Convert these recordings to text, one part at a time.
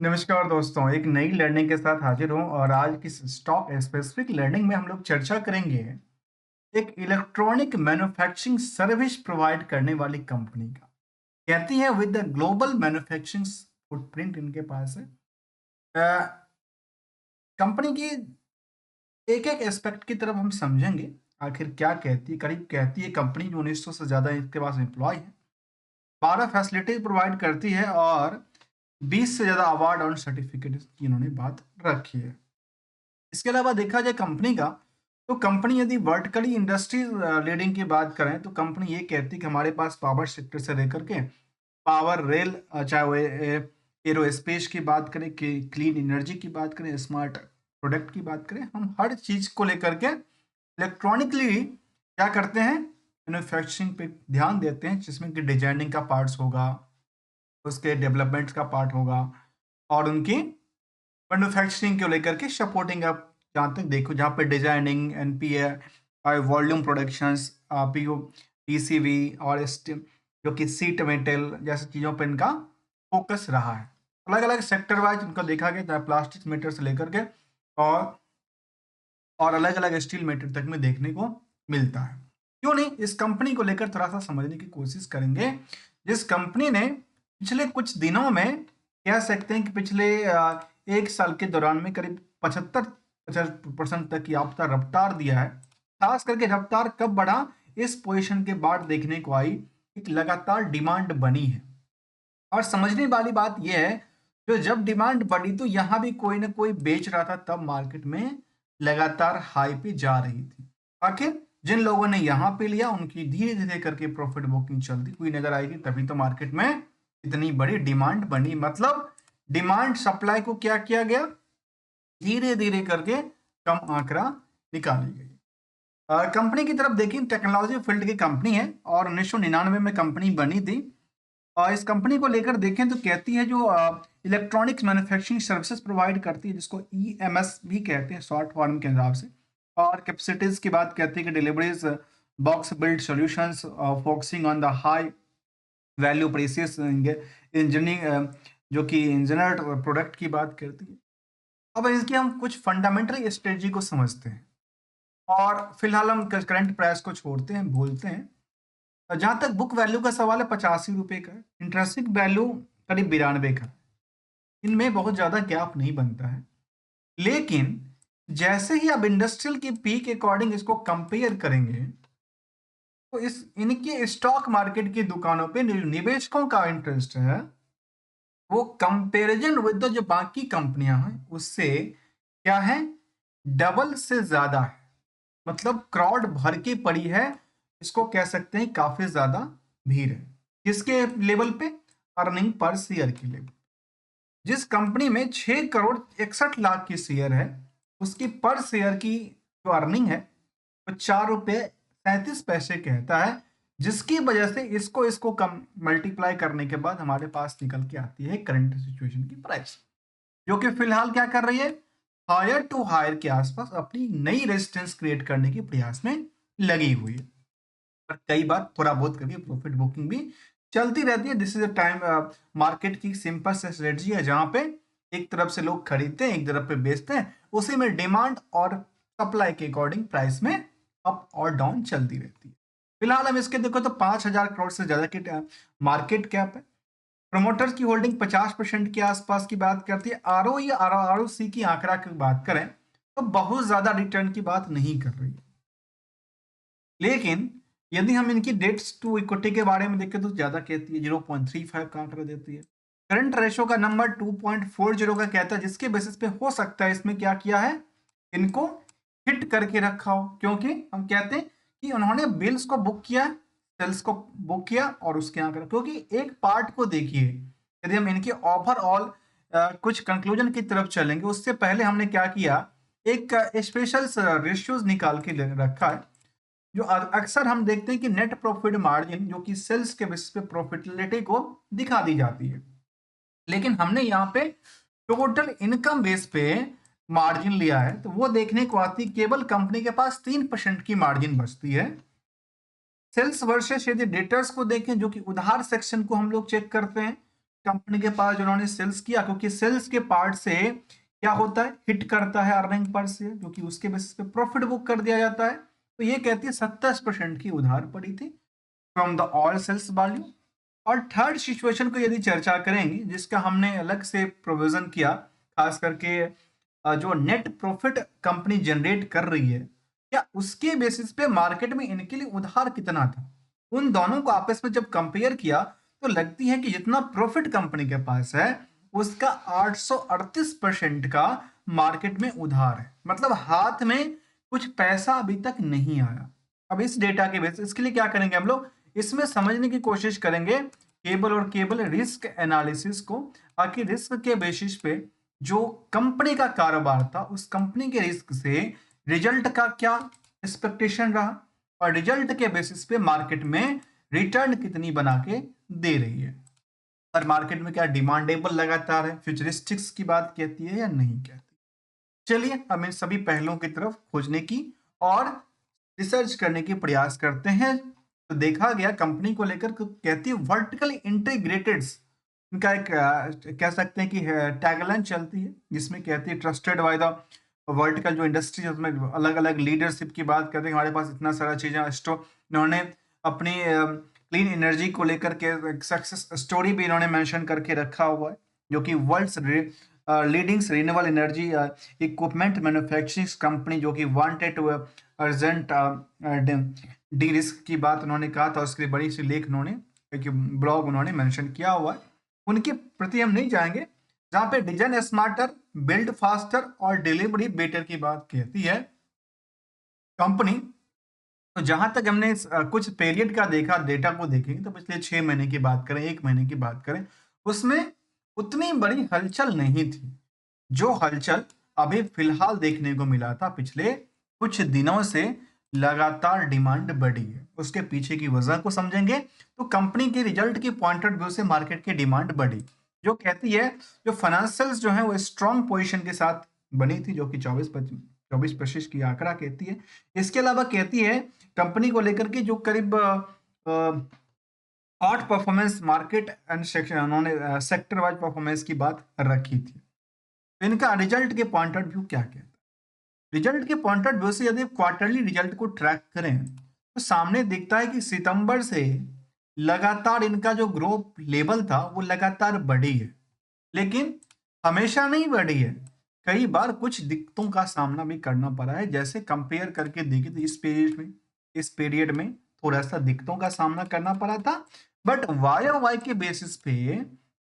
नमस्कार दोस्तों, एक नई लर्निंग के साथ हाजिर हूँ और आज की स्टॉक स्पेसिफिक लर्निंग में हम लोग चर्चा करेंगे एक इलेक्ट्रॉनिक मैन्युफैक्चरिंग सर्विस प्रोवाइड करने वाली कंपनी का। कहती है with the global manufacturing footprint इनके पास है। कंपनी की एक एक एस्पेक्ट की तरफ हम समझेंगे आखिर क्या कहती है। करीब कहती है कंपनी जो 1900 से ज़्यादा इसके पास एम्प्लॉय है, 12 फैसिलिटीज प्रोवाइड करती है और 20 से ज़्यादा अवार्ड और सर्टिफिकेट की इन्होंने बात रखी है। इसके अलावा देखा जाए कंपनी का, तो कंपनी यदि वर्टिकली इंडस्ट्री लीडिंग की बात करें तो कंपनी ये कहती है कि हमारे पास पावर सेक्टर से लेकर के पावर रेल, चाहे वो एरोस्पेस की बात करें, कि क्लीन एनर्जी की बात करें, स्मार्ट प्रोडक्ट की बात करें, हम हर चीज़ को लेकर के इलेक्ट्रॉनिकली क्या करते हैं, मैन्युफैक्चरिंग पे ध्यान देते हैं, जिसमें कि डिजाइनिंग का पार्ट्स होगा, उसके डेवलपमेंट का पार्ट होगा और उनकी मैन्युफैक्चरिंग को लेकर के सपोर्टिंग आप जहाँ तक देखो, जहाँ पे डिजाइनिंग, एनपीए और वॉल्यूम प्रोडक्शंस, पीओ, पीसीबी और जो कि सीट मेटल जैसी चीज़ों पर इनका फोकस रहा है। अलग अलग सेक्टर वाइज इनका देखा गया, चाहे प्लास्टिक मेटर से लेकर के और अलग अलग स्टील मेटर तक में देखने को मिलता है। क्यों नहीं, इस कंपनी को लेकर थोड़ा सा समझने की कोशिश करेंगे। जिस कंपनी ने पिछले कुछ दिनों में, कह सकते हैं कि पिछले एक साल के दौरान में करीब 75% तक की आपका रफ्तार दिया है। खास करके रफ्तार कब बढ़ा, इस पोजीशन के बाद देखने को आई, एक लगातार डिमांड बनी है। और समझने वाली बात यह है, जो जब डिमांड बढ़ी तो यहाँ भी कोई ना कोई बेच रहा था, तब मार्केट में लगातार हाई पे जा रही थी। आखिर जिन लोगों ने यहाँ पे लिया उनकी धीरे धीरे करके प्रॉफिट बुकिंग चलती हुई नजर आएगी, तभी तो मार्केट में इतनी बड़ी डिमांड बनी। मतलब डिमांड सप्लाई को क्या किया गया, धीरे धीरे करके कम आंकड़ा निकाली गई। कंपनी की तरफ देखिए, टेक्नोलॉजी फील्ड की कंपनी है और 1999 में कंपनी बनी थी। और इस कंपनी को लेकर देखें तो कहती है जो इलेक्ट्रॉनिक्स मैन्युफैक्चरिंग सर्विसेज प्रोवाइड करती है, जिसको ईएमएस भी कहते हैं शॉर्ट फॉर्म के हिसाब से। और कैपेसिटीज की बात कहती है कि deliveries, box build solutions, focusing on the high value precious engineering, जो कि इंजीनियर्ड प्रोडक्ट की बात करती है। अब इसकी हम कुछ फंडामेंटल स्ट्रेटजी को समझते हैं और फिलहाल हम करंट प्राइस को छोड़ते हैं, बोलते हैं। जहाँ तक बुक वैल्यू का सवाल है, 85 रुपये का है। इंटरेस्टिंग वैल्यू करीब 92 का है। इनमें बहुत ज़्यादा गैप नहीं बनता है। लेकिन जैसे ही आप इंडस्ट्रियल की पी के अकॉर्डिंग इसको कंपेयर करेंगे, तो इस इनके स्टॉक मार्केट की दुकानों पे निवेशकों का इंटरेस्ट है, वो कंपैरिजन विद जो बाकी कंपनियां हैं उससे क्या है, डबल से ज्यादा है। मतलब क्राउड भर के पड़ी है, इसको कह सकते हैं काफी ज्यादा भीड़ है। किसके लेवल पे, अर्निंग पर शेयर के लेवल। जिस कंपनी में 6 करोड़ 61 लाख की शेयर है, उसकी पर शेयर की जो अर्निंग है वो 4 रुपये 37 पैसे कहता है, जिसकी वजह से इसको इसको कम मल्टीप्लाई करने के बाद हमारे पास निकल के आती है करंट सिचुएशन की प्राइस, जो कि फिलहाल क्या कर रही है, हायर टू हायर के आसपास अपनी नई रेजिस्टेंस क्रिएट करने के प्रयास में लगी हुई है। और कई बार थोड़ा बहुत करके प्रॉफिट बुकिंग भी चलती रहती है। This is a time, market की सिंपल स्ट्रेटजी है, जहां पे एक तरफ से लोग खरीदते हैं, एक तरफ पे बेचते हैं, उसी में डिमांड और सप्लाई के अकॉर्डिंग प्राइस में अप और डाउन चलती रहती है। फिलहाल हम इसके देखो तो 5,000 करोड़ से ज्यादा की मार्केट कैप है। प्रमोटर्स की होल्डिंग 50% के आसपास की बात करती है। आर ओ या आर ओ सी की आंकड़ा की बात करें तो बहुत ज्यादा रिटर्न की बात नहीं कर रही है। लेकिन यदि हम इनकी डेट्स टू इक्विटी के बारे में देखें तो ज्यादा कहती है, 0.35 का आंकड़ा देती है। करंट रेशो का नंबर 2.40 का कहता है, जिसके बेसिस पे हो सकता है इसमें क्या किया है, इनको हिट करके रखा हो, क्योंकि हम कहते हैं कि उन्होंने बिल्स को बुक किया, सेल्स को बुक किया और उसके आंकड़ा, क्योंकि एक पार्ट को देखिए। यदि हम इनके ओवरऑल कुछ कंक्लूजन की तरफ चलेंगे, उससे पहले हमने क्या किया, एक स्पेशल रेशियोज निकाल के रखा है। जो अक्सर हम देखते हैं कि नेट प्रॉफिट मार्जिन, जो कि सेल्स के बेसिस पे प्रॉफिटेबिलिटी को दिखा दी जाती है, लेकिन हमने यहाँ पे टोटल इनकम बेस पे मार्जिन लिया है, तो वो देखने को आती केवल कंपनी के पास 3% की मार्जिन बचती है। सेल्स वर्सेस यदि डेटर्स को देखें, जो कि उधार सेक्शन को हम लोग चेक करते हैं, कंपनी के पास जिन्होंने सेल्स किया, क्योंकि सेल्स के पार्ट से क्या होता है, हिट करता है अर्निंग पर शेयर, जो कि उसके बेसिस पे प्रॉफिट बुक कर दिया जाता है। तो ये कहती है 27% की उधार पड़ी थी from the all sales value. और थर्ड सिचुएशन को यदि चर्चा करेंगे, जिसका हमने अलग से प्रोविजन किया, खास करके जो नेट प्रॉफिट कंपनी जनरेट कर रही है, क्या उसके बेसिस पे मार्केट में इनके लिए उधार कितना था। उन दोनों को आपस में जब कंपेयर किया तो लगती है कि जितना प्रॉफिट कंपनी के पास है उसका 838% का मार्केट में उधार है, मतलब हाथ में कुछ पैसा अभी तक नहीं आया। अब इस डेटा के बेसिस इसके लिए क्या करेंगे हम लोग, इसमें समझने की कोशिश करेंगे केवल और केवल रिस्क एनालिसिस को। आखिर रिस्क के बेसिस पे जो कंपनी का कारोबार था, उस कंपनी के रिस्क से रिजल्ट का क्या एक्सपेक्टेशन रहा, और रिजल्ट के बेसिस पे मार्केट में रिटर्न कितनी बना के दे रही है, और मार्केट में क्या डिमांडेबल लगातार है, फ्यूचरिस्टिक्स की बात कहती है या नहीं कहती। चलिए हम इन सभी पहलुओं की तरफ खोजने की और रिसर्च करने की प्रयास करते हैं। तो देखा गया कंपनी को लेकर कहती है वर्टिकली इंटीग्रेटेड, इनका एक कह सकते हैं कि टैगलाइन चलती है जिसमें कहती है ट्रस्टेड बाय द वर्टिकल जो इंडस्ट्री है, उसमें अलग अलग लीडरशिप की बात करते हैं। हमारे पास इतना सारा चीजें इन्होंने अपनी क्लीन एनर्जी को लेकर के सक्सेस स्टोरी भी इन्होंने मेंशन करके रखा हुआ है, जो कि world's leading renewable energy equipment manufacturing company, जो कि wanted to urgent derisk की बात उन्होंने कहा था। उसके लिए बड़ी सी लेख उन्होंने एक ब्लॉग उन्होंने मेंशन किया हुआ है, उनके प्रति हम नहीं जाएंगे। जहां पे डिजाइन स्मार्टर, बिल्ड फास्टर और डिलीवरी बेटर की बात कहती है कंपनी। तो जहां तक हमने कुछ पीरियड का देखा, डेटा को देखेंगे तो पिछले 6 महीने की बात करें, 1 महीने की बात करें, उसमें उतनी बड़ी हलचल नहीं थी जो हलचल अभी फिलहाल देखने को मिला था। पिछले कुछ दिनों से लगातार डिमांड बढ़ी है, उसके पीछे की वजह को समझेंगे तो कंपनी के रिजल्ट की पॉइंट ऑफ व्यू से मार्केट की डिमांड बढ़ी, जो कहती है जो फाइनेंशियल्स जो है वो स्ट्रॉन्ग पोजीशन के साथ बनी थी, जो कि 24% की आंकड़ा कहती है। इसके अलावा कहती है कंपनी को लेकर के जो करीब out performance market and section, उन्होंने सेक्टर वाइज परफॉर्मेंस की बात रखी थी। तो इनका रिजल्ट के पॉइंट ऑफ व्यू क्या कहता है, रिजल्ट के पॉइंट ऑफ व्यू से यदि क्वार्टरली रिजल्ट को ट्रैक करें तो सामने दिखता है कि सितंबर से लगातार इनका जो ग्रोथ लेवल था वो लगातार बढ़ी है, लेकिन हमेशा नहीं बढ़ी है। कई बार कुछ दिक्कतों का सामना भी करना पड़ा है, जैसे कंपेयर करके देखें तो इस पीरियड में थोड़ा सा दिक्कतों का सामना करना पड़ा था। बट वाई के बेसिस पे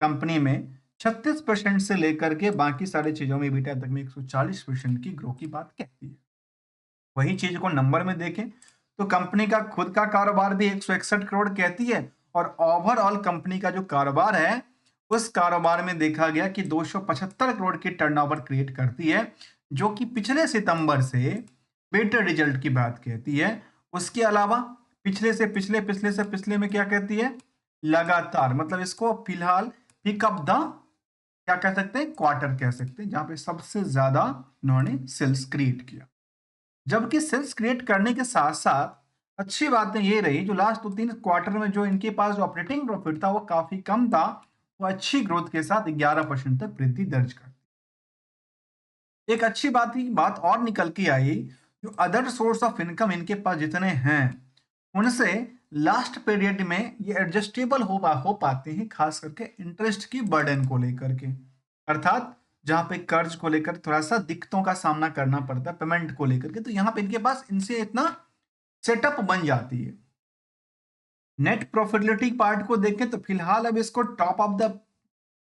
कंपनी में 36% से लेकर के बाकी सारी चीजों में बीटा तक में 140% की ग्रोथ की बात कहती है। वही चीज को नंबर में देखें तो कंपनी का खुद का कारोबार भी 161 करोड़ कहती है, और ओवरऑल कंपनी का जो कारोबार है उस कारोबार में देखा गया कि 275 करोड़ की टर्नओवर क्रिएट करती है, जो कि पिछले सितंबर से बेटर रिजल्ट की बात कहती है। उसके अलावा पिछले से पिछले पिछले से पिछले में क्या कहती है, लगातार, मतलब इसको फिलहाल पिकअप द क्या कह सकते हैं, क्वार्टर कह सकते हैं, जहां पे सबसे ज्यादा इन्होंने सेल्स क्रिएट किया। जबकि सेल्स क्रिएट करने के साथ साथ अच्छी बातें ये रही, जो लास्ट 2-3 क्वार्टर में जो इनके पास जो ऑपरेटिंग प्रॉफिट था वो काफी कम था, वो अच्छी ग्रोथ के साथ 11% तक वृद्धि दर्ज कर। एक अच्छी बात और निकल के आई, जो अदर सोर्स ऑफ इनकम इनके पास जितने हैं उनसे लास्ट पीरियड में ये एडजस्टेबल हो पाते हैं, खास करके इंटरेस्ट की बर्डन को लेकर के, अर्थात जहां पे कर्ज को लेकर थोड़ा सा दिक्कतों का सामना करना पड़ता है पेमेंट को लेकर के, तो यहाँ पे इनके पास इनसे इतना सेटअप बन जाती है। नेट प्रॉफिटेबिलिटी पार्ट को देखें तो फिलहाल अब इसको टॉप ऑफ द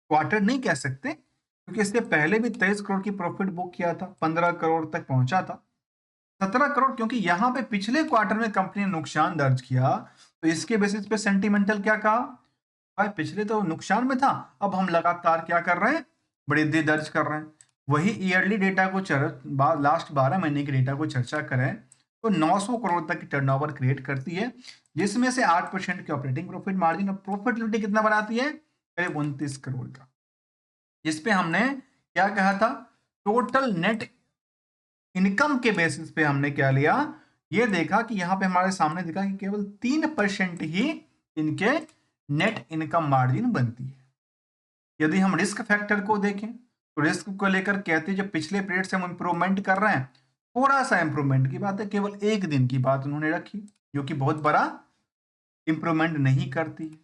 क्वार्टर नहीं कह सकते, क्योंकि इससे पहले भी 23 करोड़ की प्रॉफिट बुक किया था, 15 करोड़ तक पहुंचा था, 17 करोड़, क्योंकि यहाँ पे पिछले क्वार्टर में कंपनी ने नुकसान दर्ज किया, तो इसके बेसिस पे सेंटिमेंटल क्या कहा, भाई पिछले तो नुकसान में था, अब हम लगातार क्या कर रहे हैं, वृद्धि दर्ज कर रहे हैं। वही ईयरली डेटा को लास्ट 12 महीने के डेटा को चर्चा करें तो 900 करोड़ तक की टर्नओवर क्रिएट करती है, जिसमें से 8% की ऑपरेटिंग प्रॉफिट मार्जिन और प्रॉफिटेबिलिटी कितना बनाती है, करीब 29 करोड़ का, जिसपे हमने क्या कहा था, टोटल नेट इनकम के बेसिस पे हमने क्या लिया, ये देखा कि यहाँ पे हमारे सामने दिखा कि केवल 3% ही इनके नेट इनकम मार्जिन बनती है। यदि हम रिस्क फैक्टर को देखें तो रिस्क को लेकर कहते हैं जब पिछले पीरियड से हम इंप्रूवमेंट कर रहे हैं, थोड़ा सा इंप्रूवमेंट की बात है, केवल एक दिन की बात उन्होंने रखी, जो कि बहुत बड़ा इंप्रूवमेंट नहीं करती है।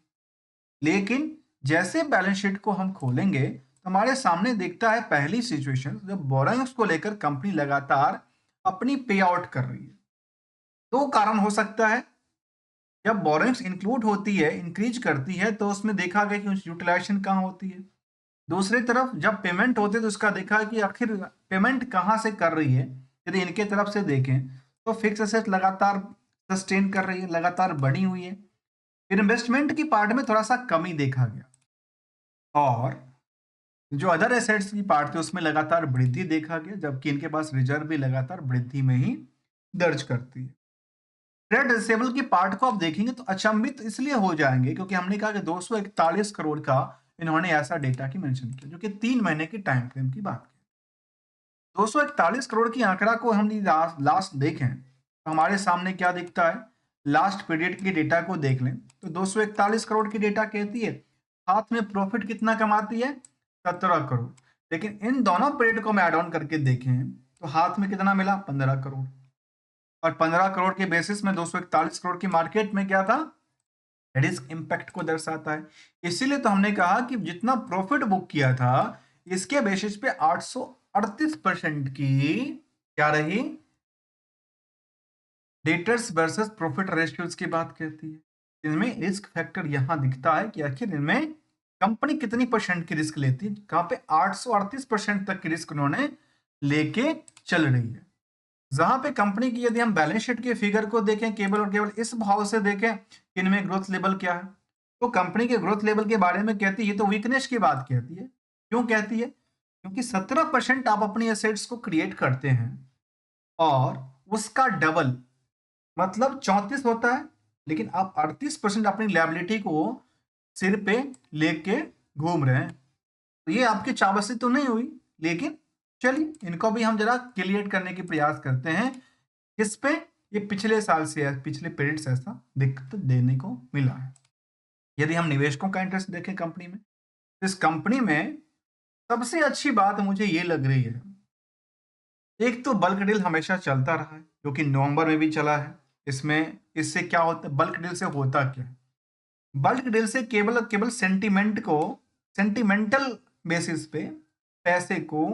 लेकिन जैसे बैलेंस शीट को हम खोलेंगे तो हमारे सामने दिखता है पहली सिचुएशन जब बोरोइंग्स को लेकर कंपनी लगातार अपनी पे आउट कर रही है। दो कारण हो सकता है, जब बोरोइंग्स इंक्लूड होती है, इंक्रीज करती है, तो उसमें देखा गया कि यूटिलाइजेशन कहाँ होती है। दूसरी तरफ जब पेमेंट होते तो उसका देखा कि आखिर पेमेंट कहाँ से कर रही है। यदि इनके तरफ से देखें तो फिक्स एसेट लगातार सस्टेन कर रही है, लगातार बढ़ी हुई है। फिर इन्वेस्टमेंट की पार्ट में थोड़ा सा कमी देखा गया, और जो अदर एसेट्स की पार्ट थी उसमें लगातार वृद्धि देखा गया, जबकि इनके पास रिजर्व भी लगातार वृद्धि में ही दर्ज करती है। ट्रेड रिसेबल की पार्ट को आप देखेंगे तो अचंभित इसलिए हो जाएंगे क्योंकि हमने कहा कि 241 करोड़ का इन्होंने ऐसा डेटा की मेंशन किया जो कि 3 महीने की टाइम फ्रेम की बात की। 241 करोड़ की आंकड़ा को हम लास्ट देखें तो हमारे सामने क्या दिखता है, लास्ट पीरियड की डेटा को देख लें तो 241 करोड़ की डेटा कहती है हाथ में प्रॉफिट कितना कमाती है, 17 करोड़। लेकिन इन दोनों पीरियड को हम ऐड ऑन करके देखें तो हाथ में कितना मिला, 15 करोड़। और 15 करोड़ के बेसिस में 241 करोड़ की मार्केट में क्या था, रिस्क इंपैक्ट को दर्शाता है। इसीलिए तो हमने कहा कि जितना प्रॉफिट बुक किया था इसके बेसिस पे 838% की क्या रही, डेटर्स वर्सेस प्रॉफिट रेशियोज की बात कहती है। इनमें रिस्क फैक्टर यहां दिखता है कि आखिर इनमें कंपनी कितनी परसेंट की रिस्क लेती है, कहां पे 838% तक की रिस्क उन्होंने लेके चल रही है। जहां पे कंपनी की यदि हम बैलेंस शीट के फिगर को देखें केवल और केवल इस भाव से देखें कि इनमें ग्रोथ लेवल क्या है, तो कंपनी के ग्रोथ लेवल के बारे में कहती है, तो वीकनेस की बात कहती है। क्यों कहती है, क्योंकि 17% आप अपनी एसेट्स को क्रिएट करते हैं और उसका डबल मतलब 34 होता है, लेकिन आप 38% अपनी लायबिलिटी को सिर पे लेके घूम रहे हैं। तो ये आपकी चाबसी तो नहीं हुई, लेकिन चलिए इनको भी हम जरा क्लियर करने की प्रयास करते हैं। इस पे ये पिछले साल से पिछले पीरियड से ऐसा दिक्कत देने को मिला है। यदि हम निवेशकों का इंटरेस्ट देखें कंपनी में, तो इस कंपनी में सबसे अच्छी बात मुझे ये लग रही है, एक तो बल्क डील हमेशा चलता रहा है जो कि नवंबर में भी चला है। इसमें इससे क्या होता है, बल्क डील से होता क्या है, बल्क डील से केवल केवल सेंटीमेंट को, सेंटिमेंटल बेसिस पे पैसे को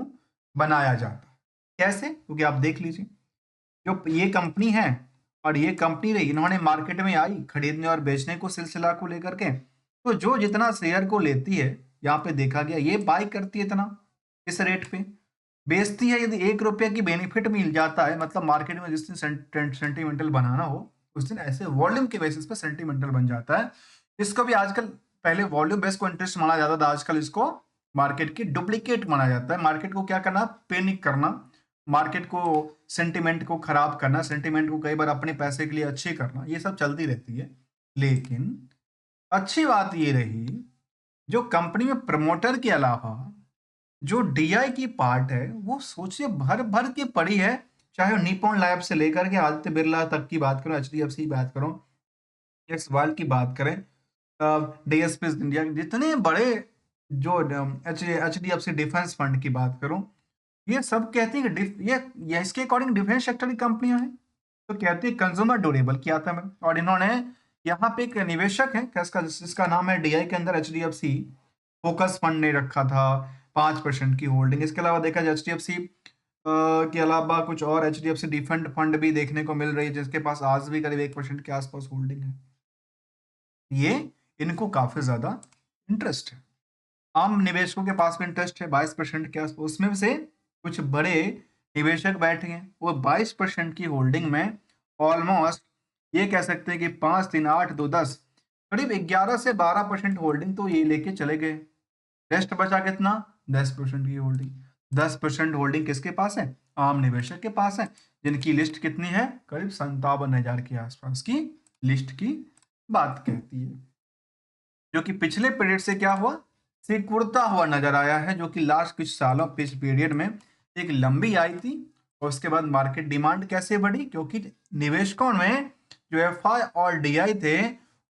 बनाया जाता है। कैसे, क्योंकि आप देख लीजिए जो ये कंपनी है और ये कंपनी रही, इन्होंने मार्केट में आई खरीदने और बेचने को सिलसिला को लेकर के, तो जो जितना शेयर को लेती है यहाँ पे देखा गया ये बाई करती है इतना इस रेट पे, बेचती है। यदि 1 रुपये की बेनिफिट मिल जाता है, मतलब मार्केट में जिस दिन सेंटिमेंटल बनाना हो उस दिन ऐसे वॉल्यूम के बेसिस पे सेंटिमेंटल बन जाता है। इसको भी आजकल, पहले वॉल्यूम बेस को इंटरेस्ट माना जाता था, आजकल इसको मार्केट की डुप्लीकेट माना जाता है। मार्केट को क्या करना, पैनिक करना, मार्केट को सेंटिमेंट को खराब करना, सेंटिमेंट को कई बार अपने पैसे के लिए अच्छी करना, ये सब चलती रहती है। लेकिन अच्छी बात ये रही जो कंपनी में प्रमोटर के अलावा जो डीआई की पार्ट है वो सोचिए भर भर के पड़ी है। चाहे वो निप्पॉन लैब से लेकर के आदित्य बिरला तक की बात करो, एचडीएफसी की बात करो, एक्स वर्ल्ड की बात करें, डीएसपी इंडिया के जितने बड़े, जो एचडीएफसी डिफेंस फंड की बात करूं, ये सब कहती है कि ये इसके अकॉर्डिंग डिफेंस सेक्टर की कंपनियां हैं, तो कहती है कंज्यूमर ड्यूरेबल की आता है। और इन्होंने यहाँ पे एक निवेशक है जिसका नाम है डीआई के अंदर एचडीएफसी फोकस फंड ने रखा था 5% की होल्डिंग। इसके अलावा देखा जाए एचडीएफसी के अलावा कुछ और एचडीएफसी डिफेंड फंड भी देखने को मिल रही है जिसके पास आज भी करीब 1% के आसपास होल्डिंग है। ये इनको काफी ज्यादा इंटरेस्ट है। आम निवेशकों के पास भी इंटरेस्ट है 22% के आसपास, उसमें से कुछ बड़े निवेशक बैठे हैं वो 22% की होल्डिंग में ऑलमोस्ट ये कह सकते हैं कि 5 3 8 2 10 करीब 11 से 12% होल्डिंग तो ये लेके चले गए। रेस्ट बचा कितना, 10% की होल्डिंग। 10% होल्डिंग किसके पास है, आम निवेशक के पास है, जिनकी लिस्ट कितनी है, करीब 57,000 के आसपास की लिस्ट की बात कहती है। जो कि पिछले पीरियड से क्या हुआ, सिकुड़ता हुआ नजर आया है, जो कि लास्ट कुछ सालों पिछ पीरियड में एक लंबी आई थी। और उसके बाद मार्केट डिमांड कैसे बढ़ी, क्योंकि निवेशकों में जो एफआई और डीआई थे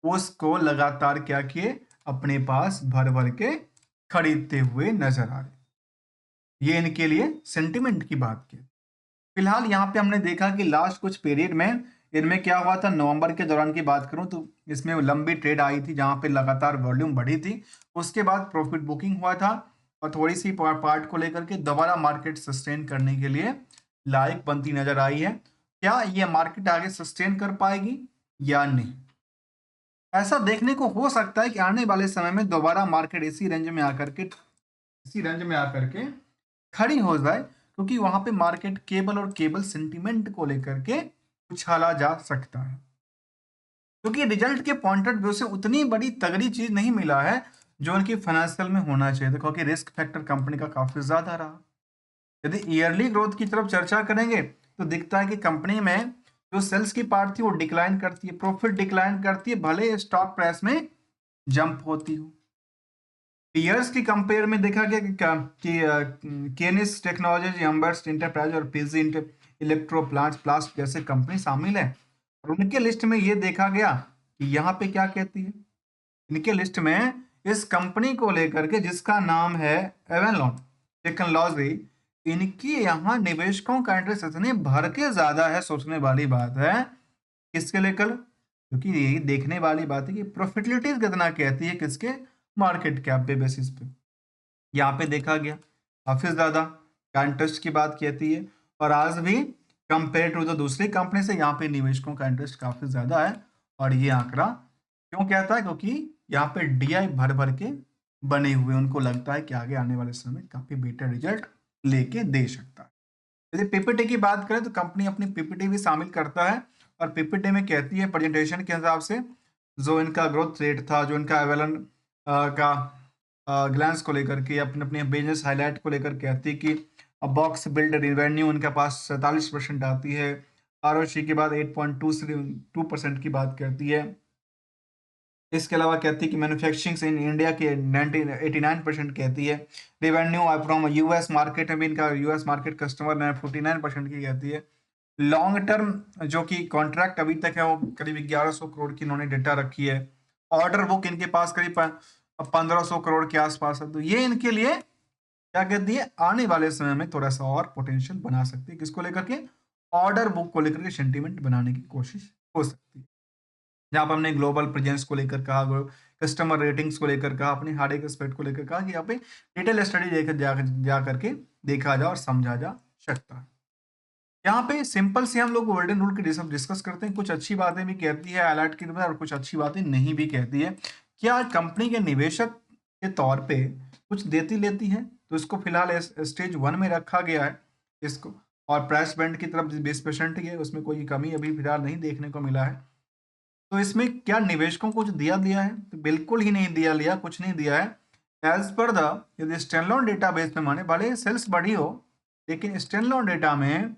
उसको लगातार क्या किए, अपने पास भर भर के खरीदते हुए नजर आ रहे। ये इनके लिए सेंटिमेंट की बात की। फिलहाल यहाँ पे हमने देखा कि लास्ट कुछ पीरियड में इनमें क्या हुआ था। नवंबर के दौरान की बात करूं तो इसमें लंबी ट्रेड आई थी जहां पे लगातार वॉल्यूम बढ़ी थी। उसके बाद प्रॉफिट बुकिंग हुआ था और थोड़ी सी पार्ट को लेकर के दोबारा मार्केट सस्टेन करने के लिए लायक बनती नजर आई है। क्या ये मार्केट आगे सस्टेन कर पाएगी या नहीं, ऐसा देखने को हो सकता है कि आने वाले समय में दोबारा मार्केट इसी रेंज में आकर के खड़ी हो जाए, क्योंकि वहां पे मार्केट केवल और केवल सेंटिमेंट को लेकर के उछाला जा सकता है। क्योंकि रिजल्ट के पॉइंट ऑफ व्यू से उतनी बड़ी तगड़ी चीज नहीं मिला है जो उनकी फाइनेंशियल में होना चाहिए था, क्योंकि रिस्क फैक्टर कंपनी का काफी ज्यादा रहा। यदि ईयरली ग्रोथ की तरफ चर्चा करेंगे तो दिखता है कि कंपनी में जो सेल्स की पार्ट थी वो डिक्लाइन करती है, प्रॉफिट डिक्लाइन करती है, भले स्टॉक प्राइस में जंप होती हो। ईयर्स की कंपेयर में देखा गया कि केनिस टेक्नोलॉजीज, एम्बर्स इंटरप्राइज और पीजी इलेक्ट्रो प्लास्ट जैसे कंपनी शामिल है। और उनके लिस्ट में ये देखा गया कि यहाँ पे क्या कहती है, इनके लिस्ट में इस कंपनी को लेकर के जिसका नाम है एवेलॉन टेक्नोलॉजी, इनकी यहाँ निवेशकों का इंटरेस्ट इतने भर के ज्यादा है। सोचने वाली बात है किसके लेकर, क्योंकि यही देखने वाली बात है कि प्रॉफिटेबिलिटी कितना कहती है किसके, मार्केट कैप पे बेसिस पे। यहाँ पे देखा गया काफी ज्यादा इंटरेस्ट की बात कहती है। और आज भी कंपेयर टू द दूसरी कंपनी से यहाँ पे निवेशकों का इंटरेस्ट काफी ज्यादा है। और ये आंकड़ा क्यों कहता है, क्योंकि यहाँ पे डीआई भर भर के बने हुए, उनको लगता है कि आगे आने वाले समय में काफी बेटर रिजल्ट लेके दे सकता है। यदि पीपीटी की बात करें तो कंपनी अपनी पीपीटी भी शामिल करता है और पीपीटी में कहती है प्रेजेंटेशन के हिसाब से जो इनका ग्रोथ रेट था, जो इनका एवेलन का ग्लांस को लेकर के अपने अपने बिजनेस हाईलाइट को लेकर कहती है कि बॉक्स बिल्ड रेवेन्यू उनके पास 47% आती है। आरओसी के बाद 8.2% की बात करती है। इसके अलावा कहती है कि मैन्युफैक्चरिंग इन इंडिया के 89% कहती है। रेवेन्यू फ्रॉम यूएस मार्केट में भी इनका यूएस मार्केट कस्टमर 49% की कहती है। लॉन्ग टर्म जो कि कॉन्ट्रैक्ट अभी तक है वो करीब 1100 करोड़ की इन्होंने डेटा रखी है। ऑर्डर बुक इनके पास करीब 1500 करोड़ के आसपास है। तो ये इनके लिए क्या कहती है, आने वाले समय में थोड़ा सा और पोटेंशियल बना सकती है। किसको लेकर के, ऑर्डर बुक को लेकर के सेंटीमेंट बनाने की कोशिश हो सकती है। जहाँ पर हमने ग्लोबल प्रेजेंस को लेकर कहा, कस्टमर रेटिंग्स को लेकर कहा, अपने हर एक एस्पेक्ट को लेकर कहा कि यहाँ पे डिटेल स्टडी लेकर जा करके देखा जा और समझा जा सकता है। यहाँ पे सिंपल से हम लोग गोल्डन रूल की डिस्कस करते हैं। कुछ अच्छी बातें भी कहती है हाईलाइट की और कुछ अच्छी बातें नहीं भी कहती है। क्या कंपनी के निवेशक के तौर पे कुछ देती लेती है, तो इसको फिलहाल स्टेज 1 में रखा गया है इसको। और प्राइस बैंड की तरफ 20% ही है, उसमें कोई कमी अभी फिलहाल नहीं देखने को मिला है। तो इसमें क्या निवेशकों को कुछ दिया है, तो बिल्कुल ही नहीं दिया कुछ नहीं दिया है। एज पर द यदि स्टैंडअलोन डेटाबेस में माने भले सेल्स बढ़ी हो, लेकिन स्टैंडअलोन डेटा में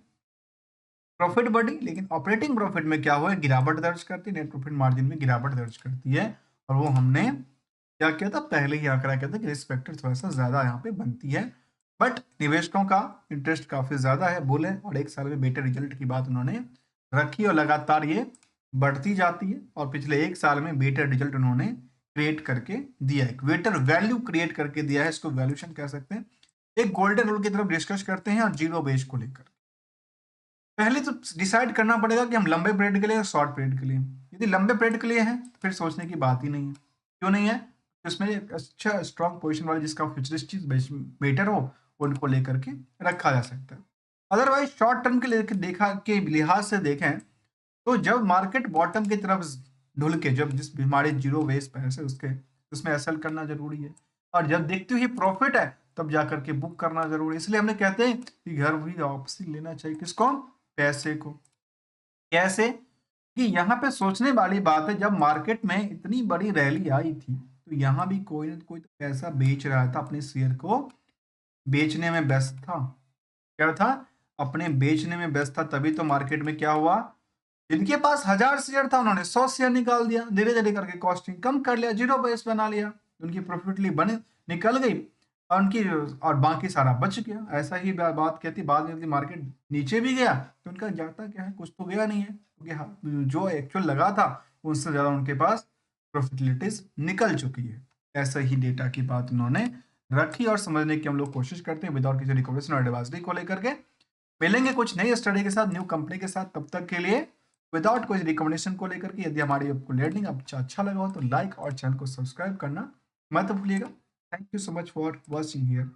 प्रॉफिट बढ़ी, लेकिन ऑपरेटिंग प्रॉफिट में क्या हुआ है, गिरावट दर्ज करती है, नेट प्रॉफिट मार्जिन में गिरावट दर्ज करती है। और वो हमने क्या किया था, पहले ही आंकड़ा किया था कि रिस्क फैक्टर थोड़ा सा ज्यादा यहाँ पे बनती है। बट निवेशकों का इंटरेस्ट काफी ज्यादा है बोले, और एक साल में बेटर रिजल्ट की बात उन्होंने रखी और लगातार ये बढ़ती जाती है। और पिछले एक साल में बेटर रिजल्ट उन्होंने क्रिएट करके दिया है, बेटर वैल्यू क्रिएट करके दिया है, इसको वैल्यूएशन कह सकते हैं। एक गोल्डन रूल की तरफ डिस्कस करते हैं और जीरो बेस को लेकर। पहले तो डिसाइड करना पड़ेगा कि हम लंबे पीरियड के लिए या शॉर्ट पीरियड के लिए। यदि लंबे पीरियड के लिए है तो फिर सोचने की बात ही नहीं है। क्यों नहीं है, उसमें एक अच्छा स्ट्रॉन्ग पोजीशन वाला जिसका फ्यूचरिस्टिक बेटर हो उनको लेकर के रखा जा सकता है। अदरवाइज शॉर्ट टर्म के लेकर देखा के लिहाज से देखें तो जब मार्केट बॉटम की तरफ ढुल के, जब जिस हमारे जीरो बेस पैसे उसके उसमें एसएल करना जरूरी है। और जब देखते हुए प्रॉफिट है तब जाकर के बुक करना जरूरी है। इसलिए हमने कहते हैं कि घर भी वापसी लेना चाहिए, किसको, पैसे को। कैसे, कि यहाँ पे सोचने वाली बात है, जब मार्केट में इतनी बड़ी रैली आई थी तो यहाँ भी कोई ना कोई तो पैसा बेच रहा था, अपने शेयर को बेचने में व्यस्त था। क्या था, अपने बेचने में व्यस्त था। तभी तो मार्केट में क्या हुआ, जिनके पास 1000 शेयर था उन्होंने 100 शेयर निकाल दिया, धीरे धीरे करके कॉस्टिंग कम कर लिया, जीरो बेस बना लिया, उनकी प्रॉफिटली बने निकल गई और उनकी और बाकी सारा बच गया। ऐसा ही बात कहती, बाद में यदि मार्केट नीचे भी गया तो उनका जाता क्या है, कुछ तो गया नहीं है, क्योंकि जो एक्चुअल लगा था उससे ज्यादा उनके पास प्रॉफिटलिटीज निकल चुकी है। ऐसा ही डेटा की बात उन्होंने रखी और समझने की हम लोग कोशिश करते हैं विदाउट किसी रिकमेंडेशन और एडवाइजरी को लेकर के। मिलेंगे कुछ नई स्टडी के साथ, न्यू कंपनी के साथ, तब तक के लिए विदाउट कोई रिकमेंडेशन को लेकर के। यदि हमारी आपको लर्निंग अच्छा लगा हो तो लाइक और चैनल को सब्सक्राइब करना मत भूलिएगा। Thank you so much for watching here.